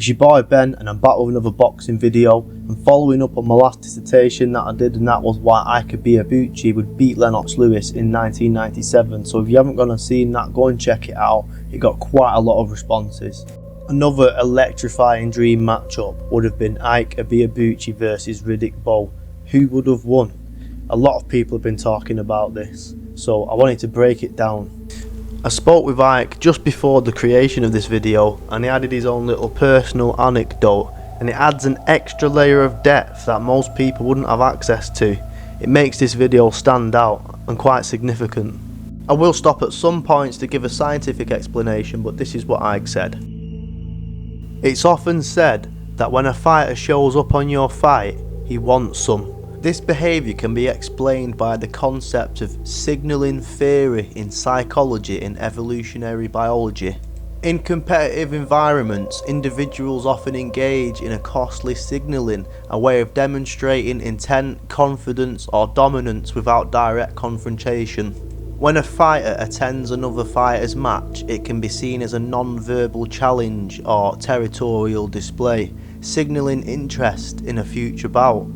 It's your boy Ben, and I'm back with another boxing video. I'm following up on my last dissertation that I did, and that was why Ike Ibeabuchi would beat Lennox Lewis in 1997. So if you haven't gone and seen that, go and check it out. It got quite a lot of responses. Another electrifying dream matchup would have been Ike Ibeabuchi versus Riddick Bowe. Who would have won? A lot of people have been talking about this, so I wanted to break it down. I spoke with Ike just before the creation of this video, and he added his own little personal anecdote, and it adds an extra layer of depth that most people wouldn't have access to. It makes this video stand out and quite significant. I will stop at some points to give a scientific explanation, but this is what Ike said. It's often said that when a fighter shows up on your fight, he wants some. This behaviour can be explained by the concept of signalling theory in psychology and evolutionary biology. In competitive environments, individuals often engage in a costly signalling, a way of demonstrating intent, confidence or dominance without direct confrontation. When a fighter attends another fighter's match, it can be seen as a non-verbal challenge or territorial display, signalling interest in a future bout.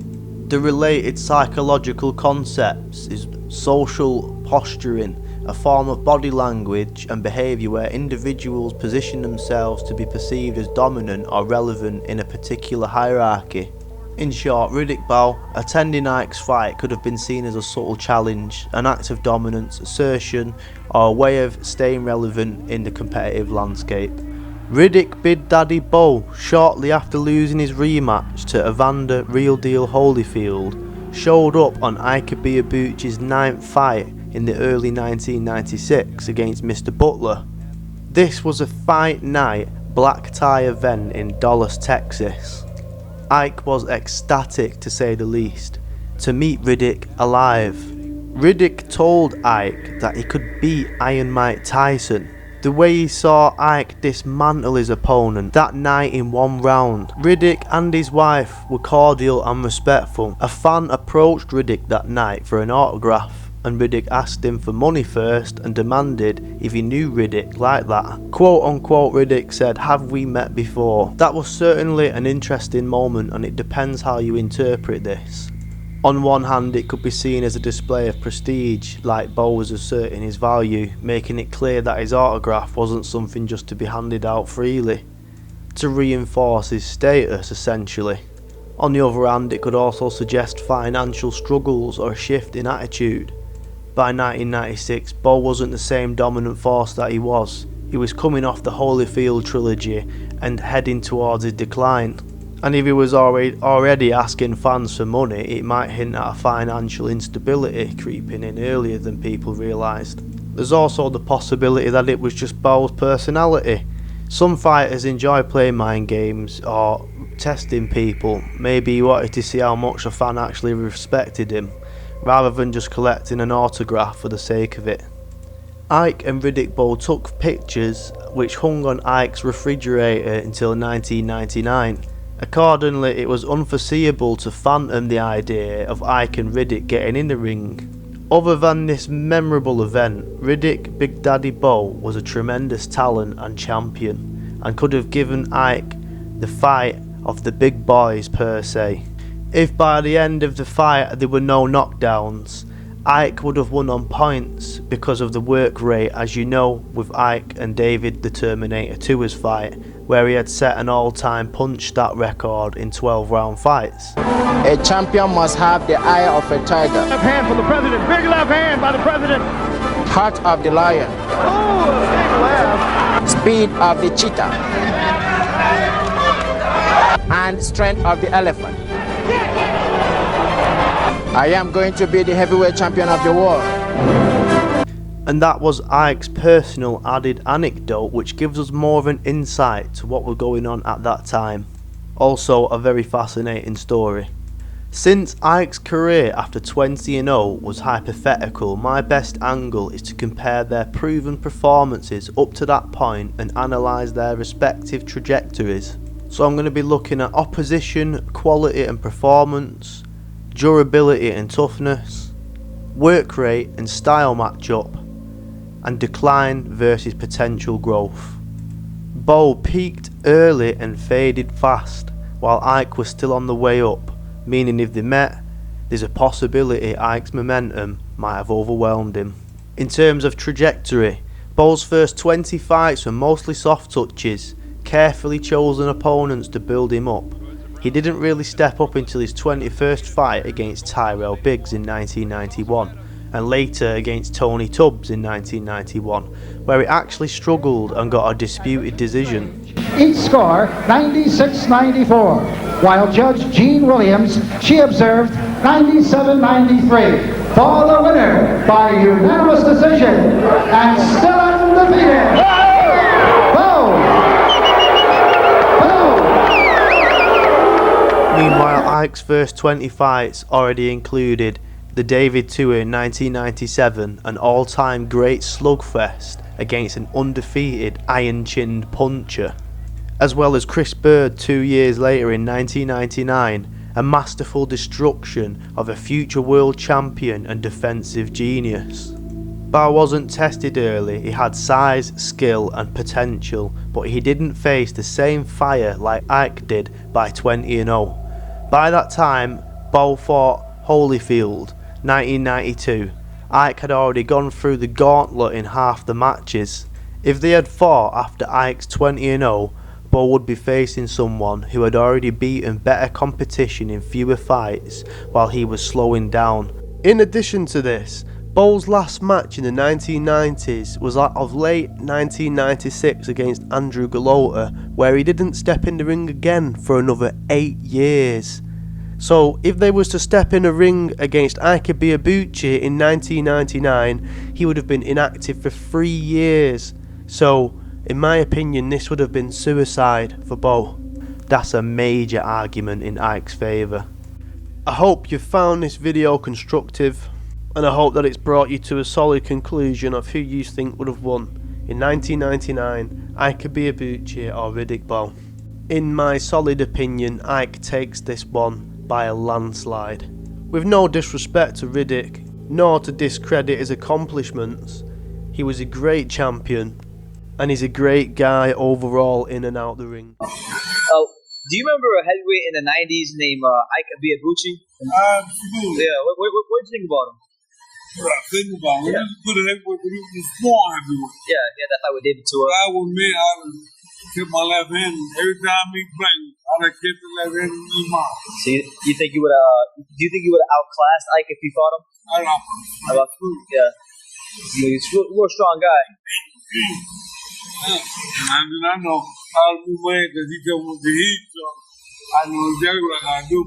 The related psychological concepts is social posturing, a form of body language and behaviour where individuals position themselves to be perceived as dominant or relevant in a particular hierarchy. In short, Riddick Bowe attending Ike's fight could have been seen as a subtle challenge, an act of dominance, assertion, or a way of staying relevant in the competitive landscape. Riddick Big Daddy Bowe, shortly after losing his rematch to Evander Real Deal Holyfield, showed up on Ike Ibeabuchi's 9th fight in the early 1996 against Mr. Butler. This was a fight night black tie event in Dallas, Texas. Ike was ecstatic to say the least, to meet Riddick alive. Riddick told Ike that he could beat Iron Mike Tyson. The way he saw Ike dismantle his opponent that night in one round. Riddick and his wife were cordial and respectful. A fan approached Riddick that night for an autograph, and Riddick asked him for money first and demanded if he knew Riddick like that. Quote unquote, Riddick said, "Have we met before?" That was certainly an interesting moment, and it depends how you interpret this. On one hand, it could be seen as a display of prestige, like Bowe was asserting his value, making it clear that his autograph wasn't something just to be handed out freely, to reinforce his status essentially. On the other hand, it could also suggest financial struggles or a shift in attitude. By 1996, Bowe wasn't the same dominant force that he was. He was coming off the Holyfield trilogy and heading towards his decline. And if he was already asking fans for money, it might hint at a financial instability creeping in earlier than people realised. There's also the possibility that it was just Bowe's personality. Some fighters enjoy playing mind games or testing people. Maybe he wanted to see how much a fan actually respected him, rather than just collecting an autograph for the sake of it. Ike and Riddick Bowe took pictures which hung on Ike's refrigerator until 1999. Accordingly, it was unforeseeable to fathom the idea of Ike and Riddick getting in the ring. Other than this memorable event, Riddick Big Daddy Bowe was a tremendous talent and champion, and could have given Ike the fight of the big boys per se. If by the end of the fight there were no knockdowns, Ike would have won on points because of the work rate, as you know with Ike and David the Terminator 2's fight, where he had set an all-time punch stat record in 12-round fights. A champion must have the eye of a tiger. Left hand for the president, big left hand by the president. Heart of the lion. Oh, big left. Speed of the cheetah. And strength of the elephant. I am going to be the heavyweight champion of the world. And that was Ike's personal added anecdote, which gives us more of an insight to what was going on at that time. Also a very fascinating story. Since Ike's career after 20-0 was hypothetical, my best angle is to compare their proven performances up to that point and analyse their respective trajectories. So I'm going to be looking at opposition, quality and performance, durability and toughness, work rate and style matchup, and decline versus potential growth. Bowe peaked early and faded fast, while Ike was still on the way up, meaning if they met, there's a possibility Ike's momentum might have overwhelmed him. In terms of trajectory, Bowe's first 20 fights were mostly soft touches, carefully chosen opponents to build him up. He didn't really step up until his 21st fight against Tyrell Biggs in 1991, and later against Tony Tubbs in 1991, where he actually struggled and got a disputed decision. Each score 96-94, while Judge Jean Williams, she observed 97-93 for the winner by unanimous decision and still undefeated, Bowe! Meanwhile, Ike's first 20 fights already included the David Tour in 1997, an all-time great slugfest against an undefeated iron-chinned puncher, as well as Chris Bird 2 years later in 1999, a masterful destruction of a future world champion and defensive genius. Bowe wasn't tested early. He had size, skill and potential, but he didn't face the same fire like Ike did by 20-0. By that time, Bowe fought Holyfield, 1992. Ike had already gone through the gauntlet in half the matches. If they had fought after Ike's 20-0, Bowe would be facing someone who had already beaten better competition in fewer fights while he was slowing down. In addition to this, Bowe's last match in the 1990s was that of late 1996 against Andrew Golota, where he didn't step in the ring again for another 8 years. So if they was to step in a ring against Ike Ibeabuchi in 1999, he would have been inactive for 3 years. So in my opinion, this would have been suicide for Bowe. That's a major argument in Ike's favour. I hope you found this video constructive, and I hope that it's brought you to a solid conclusion of who you think would have won in 1999, Ike Ibeabuchi or Riddick Bowe. In my solid opinion, Ike takes this one by a landslide. With no disrespect to Riddick, nor to discredit his accomplishments, he was a great champion, and he's a great guy overall in and out the ring. Do you remember a heavyweight in the 90s named Ike Ibeabuchi? Absolutely. Yeah, what did you think about him? What I think about him, he was good at heavyweight, but he was a small heavyweight. Yeah, that fight with David Tour. I was me, I would keep my left hand. Every time he banged, I would keep the left hand in his mouth. So you think you would do you think you would have outclassed Ike if you fought him? Yeah. He's a real strong guy. And I know how to move man because he come with the heat, so I know exactly what I gotta do.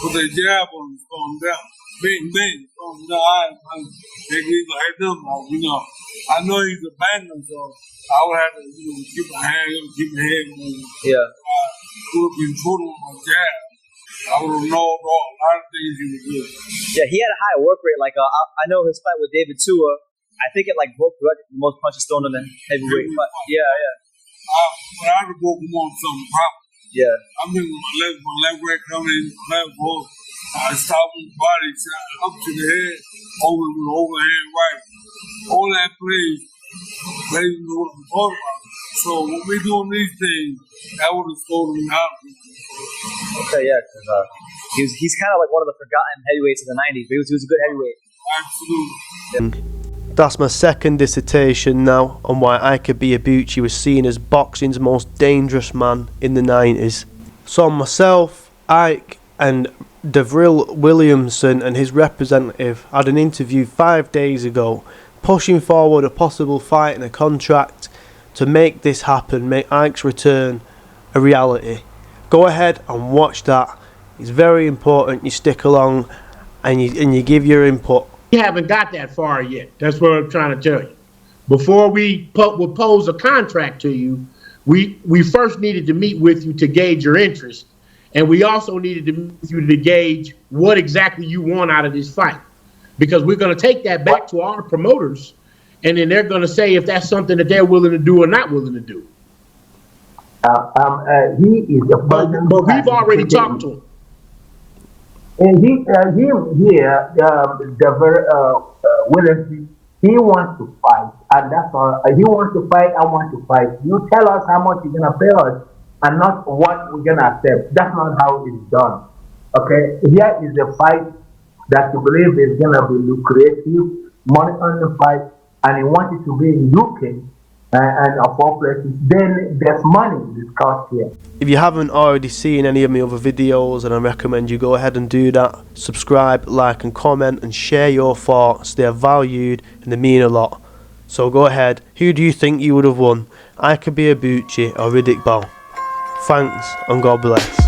Put that jab on him, throw him down. Bang, bang, throw him down. They give a head up, I know he's a banger, so I would have to, keep my hand up, keep my head moving. Yeah. Would have been total on my jab. I would have known a lot of things he was doing. Yeah, he had a high work rate. Like I know his fight with David Tua, I think it broke the most punches thrown in a heavyweight fight. Yeah. But I would have broken him on something proper. Yeah. I'm thinking my left leg coming in, left hook. I stop his body, up to the head, over with overhand right. All that plays know what I'm talking about. So when we doing these things, that would have slowed him down. Okay, yeah, because he's kind of like one of the forgotten heavyweights of the 90s, but he was a good heavyweight. Absolutely. That's my second dissertation now on why Ike Ibeabuchi was seen as boxing's most dangerous man in the 90s. So myself, Ike and Devril Williamson and his representative had an interview 5 days ago pushing forward a possible fight and a contract to make this happen, make Ike's return a reality. Go ahead and watch that. It's very important you stick along and you give your input. We haven't got that far yet. That's what I'm trying to tell you. Before we would pose a contract to you, we first needed to meet with you to gauge your interest. And we also needed to meet with you to gauge what exactly you want out of this fight. Because we're going to take that back to our promoters, and then they're going to say if that's something that they're willing to do or not willing to do. He is a person. But we've already talked to him. And Williamson, he wants to fight and that's all. You want to fight, I want to fight. You tell us how much you're gonna pay us, and not what we're gonna accept. That's not how it's done. Okay, here is a fight that you believe is gonna be lucrative, money on the fight, and you want it to be in UK and of all places. Then there's money discussed here. If you haven't already seen any of my other videos, and I recommend you go ahead and do that. Subscribe, like and comment and share your thoughts. They are valued and they mean a lot. So go ahead. Who do you think you would have won? Ike Ibeabuchi or Riddick Bowe? Thanks and God bless.